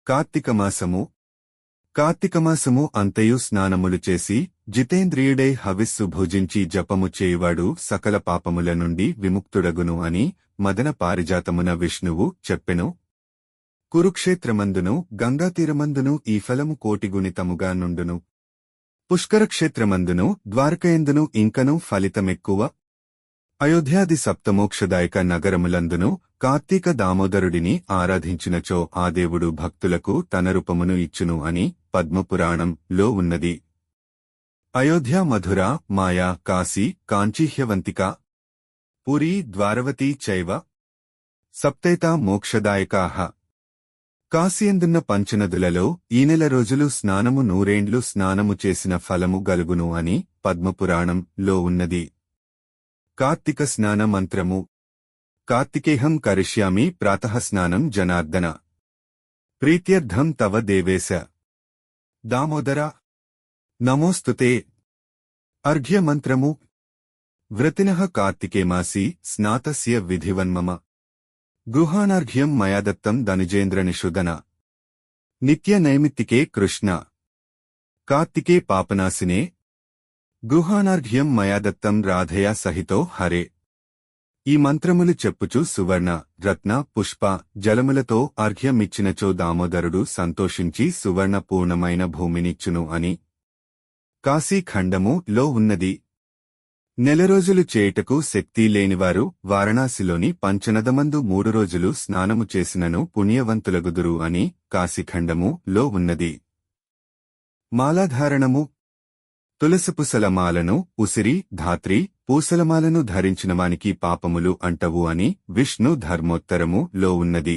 కార్తీకమాసము కార్తీకమాసము అంతయు స్నానములు చేసి జితేంద్రియుడై హవిస్సు భుజించి జపము చేయువాడు సకల పాపముల నుండి విముక్తుడగును అని మదన పారిజాతమున విష్ణువు చెప్పెను. కురుక్షేత్రమందును గంగాతీరమందును ఈ ఫలము కోటిగుణితముగా నుండును. పుష్కరక్షేత్రమందును ద్వారకయందును ఇంకను ఫలితమెక్కువ. అయోధ్యాది సప్తమోక్షదాయక నగరములందును కార్తీక దామోదరుడిని ఆరాధించినచో ఆ దేవుడు భక్తులకు తన రూపమును ఇచ్చును అని పద్మపురాణంలో ఉన్నది. అయోధ్య, మధుర, మాయా, కాశీ, కాంచీహ్యవంతిక, పురీ, ద్వారవతీ చైవ సప్తైతా మోక్షదాయకాః. కాశీయందున్న పంచనదులలో ఈ నెల రోజులు స్నానము నూరేండ్లు స్నానము చేసిన ఫలము గలుగును అని పద్మపురాణంలో ఉన్నది. కార్తీక స్నాన మంత్రము. కార్తికేహం కరిష్యామి ప్రాతః స్నానం జనార్దన ప్రీత్యర్థం తవ దేవేశ దామోదర నమోస్తుతే. అర్ఘ్యమంత్రము. వ్రతినః కార్తికేమాసి స్నాతస్య విధివన్మమ గృహాణార్ఘ్యం మయా దత్తం ధనుజేంద్రనిషుదన నిత్యనైమిత్తికే కృష్ణ కార్తికే పాపనాశినే గృహాణార్ఘ్యం మయా దత్తం రాధయా సహితో హరే. ఈ మంత్రములు చెప్పుచు సువర్ణ, రత్న, పుష్ప, జలములతో అర్ఘ్యమిచ్చినచో దామోదరుడు సంతోషించి సువర్ణ పూర్ణమైన భూమినిచ్చును అని కాశీఖండములో ఉన్నది. నెల రోజులు చేయుటకు శక్తి లేనివారు వారణాసిలోని పంచనదమందు 3 రోజులు స్నానము చేసినను పుణ్యవంతులగుదురు అని కాశీఖండములో ఉన్నది. మాలాధారణము. తులసిపుసలమాలను, ఉసిరి, ధాత్రి, పూసలమాలను ధరించినవానికి పాపములు అంటవు అని విష్ణు ధర్మోత్తరములో ఉన్నది.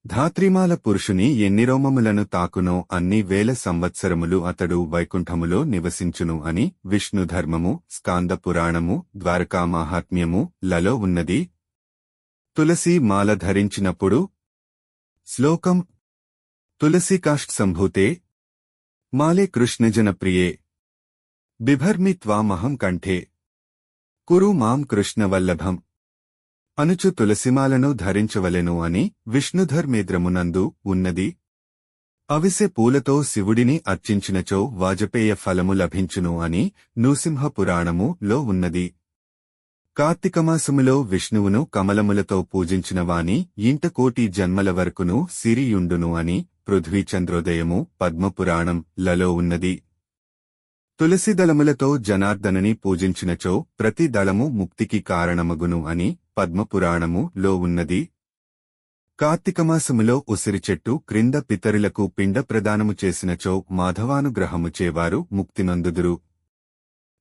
ధాత్రిమాల పురుషుని ఎన్ని రోమములను తాకునో అన్ని వేల సంవత్సరములు అతడు వైకుంఠములో నివసించును అని విష్ణుధర్మము స్కాంద పురాణము ద్వారకా మాహాత్మ్యము లలో ఉన్నది. తులసి మాల ధరించినప్పుడు. శ్లోకం. తులసీకాష్ఠ సంభూతే మాలే కృష్ణజనప్రియే బిభర్మి త్వామహం కంఠే కురు మాం కృష్ణవల్లభం అనుచు తులసిమాలను ధరించవలెను అని విష్ణుధర్మేద్రమునందు ఉన్నది. అవిసె పూలతో శివుడిని అర్చించినచో వాజపేయ ఫలము లభించును అని నృసింహపురాణములో ఉన్నది. కార్తీకమాసములో విష్ణువును కమలములతో పూజించిన వాని ఇంట కోటి జన్మల వరకును సిరియుండును అని పృథ్వీచంద్రోదయము పద్మపురాణం లలో ఉన్నది. తులసి దళములతో జనార్దనుని పూజించినచో ప్రతి దళము ముక్తికి కారణమగును అని పద్మపురాణములో ఉన్నది. కార్తీకమాసములో ఉసిరి చెట్టు క్రింద పితరులకు పిండ ప్రదానము చేసినచో మాధవానుగ్రహము చేవారు ముక్తినందుదురు.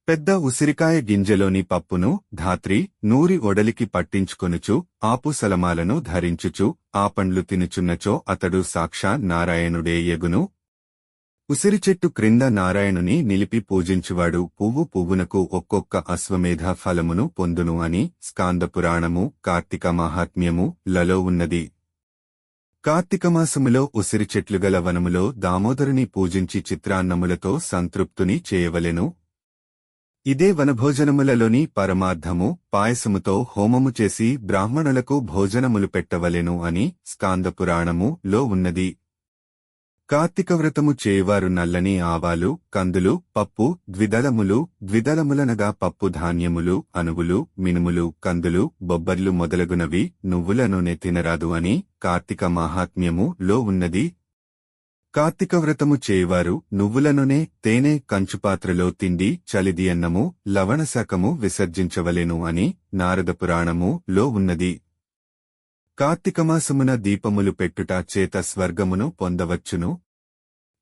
పెద్ద ఉసిరికాయ గింజలోని పప్పును ధాత్రి నూరి ఒడలికి పట్టించుకొనుచు ఆపుసలమాలను ధరించుచు ఆ పండ్లు తినుచున్నచో అతడు సాక్షా నారాయణుడే యగును. ఉసిరి చెట్టు క్రింద నారాయణుని నిలిపి పూజించువాడు పువ్వు పువ్వునకు ఒక్కొక్క అశ్వమేధ ఫలమును పొందును అని స్కాందపురాణము కార్తీక మాహాత్మ్యము లలో ఉన్నది. కార్తీకమాసములో ఉసిరి చెట్లుగల వనములో దామోదరుని పూజించి చిత్రాన్నములతో సంతృప్తుని చేయవలెను. ఇదే వనభోజనములలోని పరమార్థము. పాయసముతో హోమము చేసి బ్రాహ్మణులకు భోజనములు పెట్టవలెను అని స్కాందపురాణములో ఉన్నది. కార్తీకవ్రతము చేయువారు నల్లని ఆవాలు, కందులు, పప్పు, ద్విదళములనగా పప్పు ధాన్యములు, అనువులు, మినుములు, కందులు, బొబ్బర్లు మొదలగునవి నువ్వుల నూనె తినరాదు అని కార్తీక మాహాత్మ్యములో ఉన్నది. కార్తీకవ్రతము చేయువారు నువ్వుల నూనె, తేనె, కంచుపాత్రలో తిండి, చలిదియన్నము, లవణశాకము విసర్జించవలెను అని నారదపురాణములో ఉన్నది. కార్తీకమాసమున దీపములు పెట్టుట చేత స్వర్గమును పొందవచ్చును.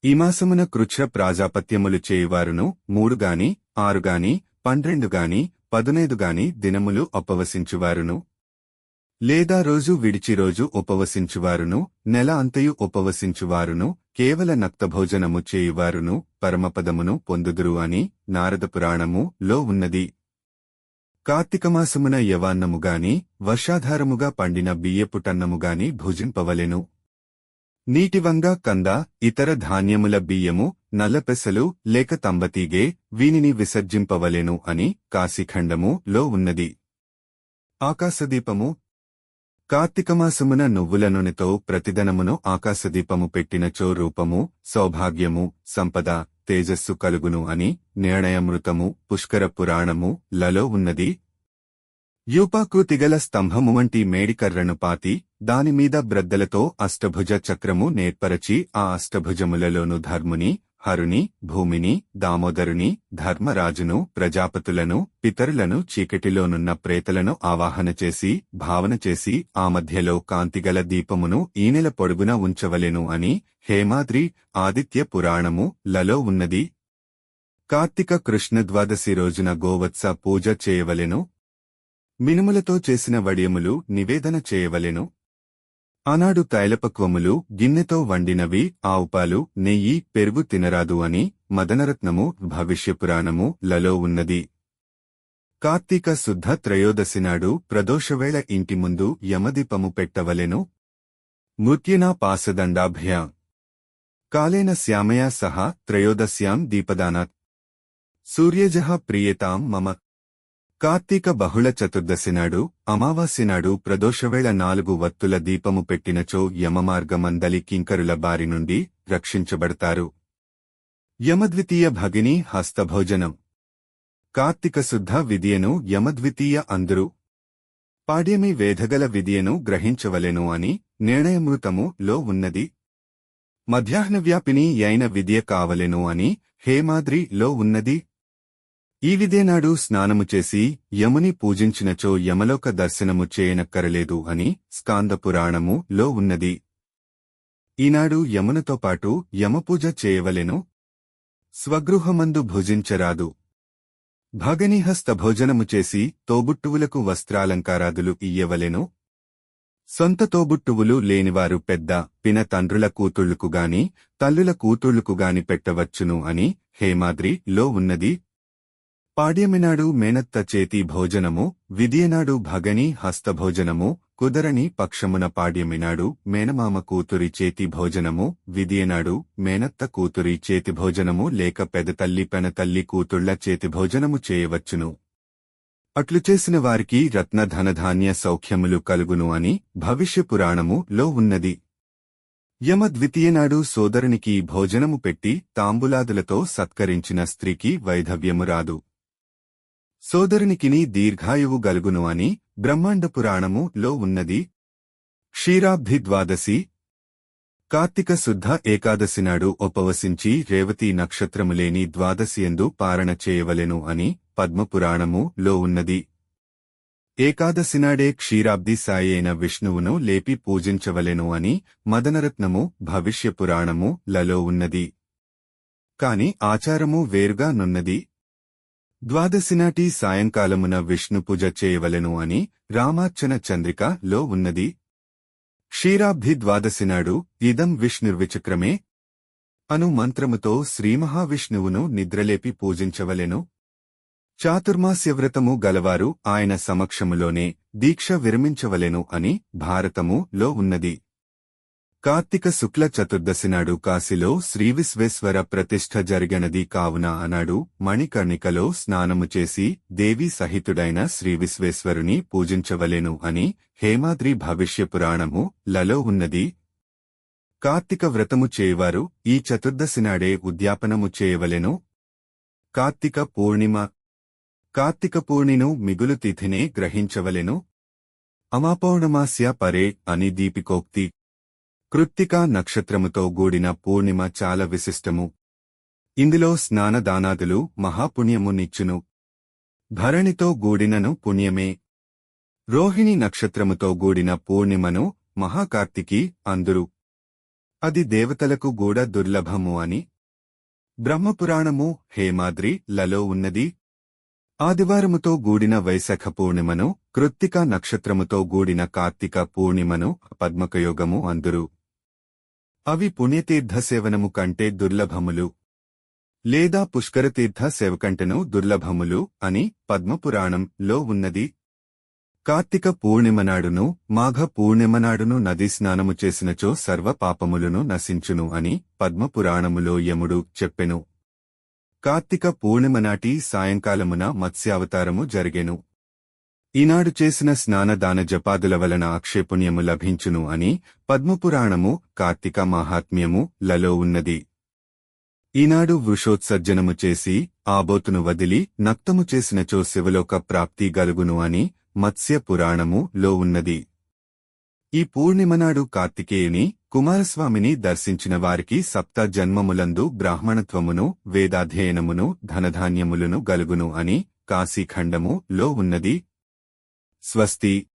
ఈ మాసమున కృచ్ఛ్ర ప్రాజాపత్యములు చేయువారును 3 గాని 6 గాని 12 గాని 15 గాని దినములు ఉపవసించువారును, లేదా రోజు విడిచి రోజు ఉపవసించువారును, నెల అంతయు ఉపవసించువారును, కేవల నక్తభోజనము చేయువారును పరమపదమును పొందుదురు అని నారదపురాణములో ఉన్నది. కార్తీకమాసమున యవాన్నముగాని వర్షాధారముగా పండిన బియ్యపుటన్నముగాని భుజింపవలెను. నీటివంగ, కంద, ఇతర ధాన్యముల బియ్యము, నల్లపెసలు లేక తంబతీగే వీనిని విసర్జింపవలెను అని కాశీఖండములో ఉన్నది. ఆకాశదీపము. కార్తీకమాసమున నువ్వుల నూనెతో ప్రతిదనమును ఆకాశదీపము పెట్టినచో రూపము, సౌభాగ్యము, సంపద, తేజస్సు కలుగును అని నిర్ణయమృతము పుష్కర పురాణము లలో ఉన్నది. యూపాకృతిగల స్తంభము వంటి మేడికర్రను పాతి దానిమీద బ్రద్దలతో అష్టభుజ చక్రము నేర్పరచి ఆ అష్టభుజములలోను ధర్ముని, హరుని, భూమిని, దామోదరుని, ధర్మరాజును, ప్రజాపతులను, పితరులను, చీకటిలోనున్న ప్రేతలను ఆవాహన చేసి భావన చేసి ఆ మధ్యలో కాంతిగల దీపమును ఈనెల పొడుగున ఉంచవలెను అని హేమాద్రి ఆదిత్య పురాణము లలో ఉన్నది. కార్తీక కృష్ణ ద్వాదశి రోజున గోవత్స పూజ చేయవలెను. మినుములతో చేసిన వడియములు నివేదన చేయవలెను. ఆనాడు తైలపక్వములు, గిన్నెతో వండినవి, ఆవుపాలు, నెయ్యి, పెరుగు తినరాదు అని మదనరత్నము భవిష్యపురాణము లలో ఉన్నది. కార్తీక శుద్ధ త్రయోదశినాడు ప్రదోషవేళ ఇంటి ముందు యమదీపము పెట్టవలెను. మృత్యునా పాసదండాభ్యా కాలేన శ్యామయా సహ త్రయోదశ్యాం దీపదానాత్ సూర్యజః ప్రియతాం మమ. కార్తీక బహుళ చతుర్దశినాడు అమావాస్యనాడు ప్రదోషవేళ 4 వత్తుల దీపము పెట్టినచో యమమార్గమందలి కింకరుల బారి నుండి రక్షించబడతారు. యమద్వితీయ భగిని హస్తభోజనం. కార్తీక శుద్ధ విదియను యమద్వితీయ అందురు. పాడ్యమి వేదగల విదియను గ్రహించవలెను అని నిర్ణయమృతము లో ఉన్నది. మధ్యాహ్నవ్యాపిని యైన విద్య కావలెను అని హేమాద్రి లో ఉన్నది. ఈ విదేనాడు స్నానము చేసి యముని పూజించినచో యమలోక దర్శనము చేయనక్కరలేదు అని స్కాందపురాణము లో ఉన్నది. ఈనాడు యమునతో పాటు యమపూజ చేయవలెను. స్వగృహమందు భుజించరాదు. భగనిహస్తభోజనము చేసి తోబుట్టువులకు వస్త్రాలంకారాదులు ఇయ్యవలెను. సొంత తోబుట్టువులు లేనివారు పెద్ద, పిన తండ్రుల కూతుళ్లుకుగాని, తల్లుల కూతుళ్లుకుగాని పెట్టవచ్చును అని హేమాద్రి లో ఉన్నది. పాడ్యమినాడు మేనత్త చేతి భోజనము, విదియనాడు భగని హస్తభోజనము, కుదరని పక్షమున పాడ్యమినాడు మేనమామ కూతురి చేతి భోజనము, విదియనాడు మేనత్త కూతురి చేతి భోజనము లేక పెదతల్లి పెనతల్లి కూతుళ్ల చేతి భోజనము చేయవచ్చును. అట్లు చేసిన వారికి రత్న ధనధాన్య సౌఖ్యములు కలుగును అని భవిష్యపురాణము లో ఉన్నది. యమ ద్వితీయనాడు సోదరునికి భోజనము పెట్టి తాంబులాదులతో సత్కరించిన స్త్రీకి వైధవ్యము రాదు. సోదరునికిని దీర్ఘాయువు గలుగును అని బ్రహ్మాండపురాణము లో ఉన్నది. క్షీరాబ్ధి ద్వాదశి. కార్తీక శుద్ధ ఏకాదశినాడు ఉపవసించి రేవతీ నక్షత్రములేని ద్వాదశియందు పారణ చేయవలెను అని పద్మపురాణము లో ఉన్నది. ఏకాదశినాడే క్షీరాబ్ది సాయైన విష్ణువును లేపి పూజించవలెను అని మదనరత్నము భవిష్యపురాణము లలో ఉన్నది. కాని ఆచారము వేరుగా నున్నది. ద్వాదశినాటి సాయంకాలమున విష్ణుపూజ చేయవలెను అని రామార్చన చంద్రిక లో ఉన్నది. క్షీరాబ్ధి ద్వాదశినాడు ఇదం విష్ణుర్విచక్రమే అను మంత్రముతో శ్రీమహావిష్ణువును నిద్రలేపి పూజించవలెను. చాతుర్మాస్యవ్రతము గలవారు ఆయన సమక్షములోనే దీక్ష విరమించవలెను అని భారతము లో ఉన్నది. కార్తీక శుక్ల చతుర్దశినాడు కాశీలో శ్రీవిశ్వేశ్వర ప్రతిష్ఠ జరిగినది కావున అనాడు మణికర్ణికలో స్నానము చేసి దేవీ సహితుడైన శ్రీవిశ్వేశ్వరుని పూజించవలెను అని హేమాద్రి భవిష్యపురాణము లలో ఉన్నది. కార్తీక వ్రతము చేయవారు ఈ చతుర్దశినాడే ఉద్యాపనము చేయవలెను. కార్తీక పూర్ణిమ. కార్తీక పూర్ణిను మిగులు తిథినే గ్రహించవలెను. అమాపౌర్ణమాస్య పరే అని దీపికోక్తి. కృత్తికా నక్షత్రముతో గూడిన పూర్ణిమ చాలా విశిష్టము. ఇందులో స్నానదానాదులు మహాపుణ్యము నిచ్చును. భరణితో గూడినను పుణ్యమే. రోహిణి నక్షత్రముతో గూడిన పూర్ణిమను మహాకార్తికి అందురు. అది దేవతలకు గూడ దుర్లభము అని బ్రహ్మపురాణము హేమాద్రి లలో ఉన్నది. ఆదివారముతో గూడిన వైశాఖ పూర్ణిమను, కృత్తికా నక్షత్రముతో గూడిన కార్తీక పూర్ణిమను పద్మకయోగము అందురు. అవి పుణ్యతీర్థ సేవనము కంటే దుర్లభములు, లేదా పుష్కరతీర్థ సేవకంటెను దుర్లభములు అని పద్మపురాణం లో ఉన్నది. కార్తీక పూర్ణిమనాడును మాఘ పూర్ణిమనాడును నదీ స్నానము చేసినచో సర్వ పాపములను నశించును అని పద్మపురాణములో యముడు చెప్పెను. కార్తీక పూర్ణిమనాటి సాయంకాలమున మత్స్యావతారము జరిగెను. ఈనాడు చేసిన స్నానదాన జపాదుల వలన అక్షయపుణ్యము లభించును అని పద్మపురాణము కార్తీక మాహాత్మ్యము లలో ఉన్నది. ఈనాడు వృషోత్సర్జనము చేసి ఆబోతును వదిలి నక్తము చేసినచో శివలోక ప్రాప్తి గలుగును అని మత్స్య పురాణము లో ఉన్నది. ఈ పూర్ణిమనాడు కార్తికేయుని కుమారస్వామిని దర్శించిన వారికి సప్త జన్మములందు బ్రాహ్మణత్వమును వేదాధ్యయనమును ధనధాన్యములను గలుగును అని కాశీఖండము లో ఉన్నది. స్వస్తి.